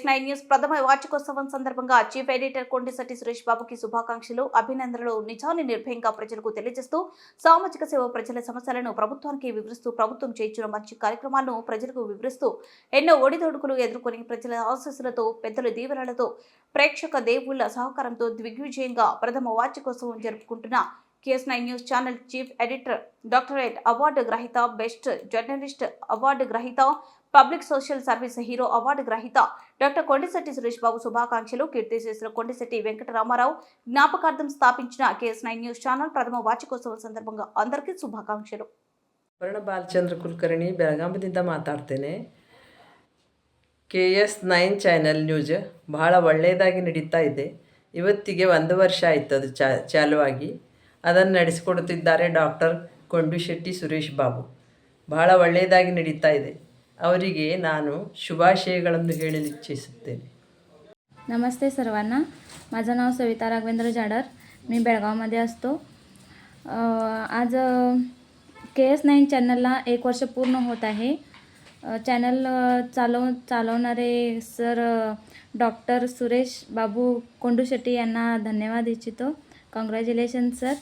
KS9 news ప్రథమ వార్షికోత్సవం సందర్భంగా చీఫ్ ఎడిటర్ కొండిశెట్టి సురేష్ బాబుకి శుభాకాంక్షలు అభినందనలు నిజాన్ని నిర్భయంగా ప్రజలకు తెలియజేస్తూ సామాజిక సేవ ప్రజల సమస్యలను ప్రభుత్వానికి వివరిస్తూ ప్రభుత్వం చేయించిన మంచి కార్యక్రమాలను ప్రజలకు వివరిస్తూ ఎన్నో ఒడిదొడుకులు ఎదుర్కొని ప్రజల ఆశీస్సులతో పెద్దల దీవెనలతో ప్రేక్షక దేవుళ్ల సహకారంతో దిగ్విజయంగా ప్రథమ వార్షికోత్సవం జరుపుకుంటున్న KS9 news channel chief editor doctorate award గ్రహీత బెస్ట్ జర్నలిస్ట్ అవార్డు గ్రహీత public social service hero award గ్రహీత డాక్టర్ కొండిశెట్టి సురేష్ బాబు శుభాకాంక్షలు. కీర్తిశేషులు కొండిశెట్టి వెంకటరామారావు జ్ఞాపకార్థం స్థాపించిన KS9 న్యూస్ ఛానల్ ಪ್ರಥಮ ವಾರ್ಷಿಕೋತ್ಸವ ಸಂದರ್ಭಂగా అందరికీ శుభాకాంక్షలు. ವರ್ಣ ಬಾಲಚಂದ್ರ ಕುಲಕರ್ಣಿ ಬೆಳಗಾವಿಯಿಂದ ಮಾತಾಡ್ತೇನೆ. KS9 ಚಾನೆಲ್ ನ್ಯೂಸ್ ಬಹಳ ಒಳ್ಳೆಯದಾಗಿ ನಡೀತಾ ಇದೆ. ಇವತ್ತಿಗೆ 1 ವರ್ಷ ಆಯಿತು ಅದು ಚಾಲುವಾಗಿ. ಅದನ್ನು ನಡೆಸಿಕೊಡುತ್ತಿದ್ದಾರೆ ಡಾಕ್ಟರ್ ಕೊಂಡಿಶೆಟ್ಟಿ ಸುರೇಶ್ ಬಾಬು. ಬಹಳ ಒಳ್ಳೆಯದಾಗಿ ನಡೀತಾ ಇದೆ. ಅವರಿಗೆ ನಾನು ಶುಭಾಶಯಗಳನ್ನು ಹೇಳಲು इच्छिಸುತ್ತೇನೆ. नमस्ते सर्वांना. माझं नाव सविता राघवेंद्र जाडर. मी बेळगावमध्ये असतो. आज KS9 चॅनलला 1 वर्ष पूर्ण होत आहे. चॅनल चालवणारे सर डॉक्टर सुरेश बाबू कोंडुशेट्टी यांना धन्यवाद इच्छितो. Congratulation sir.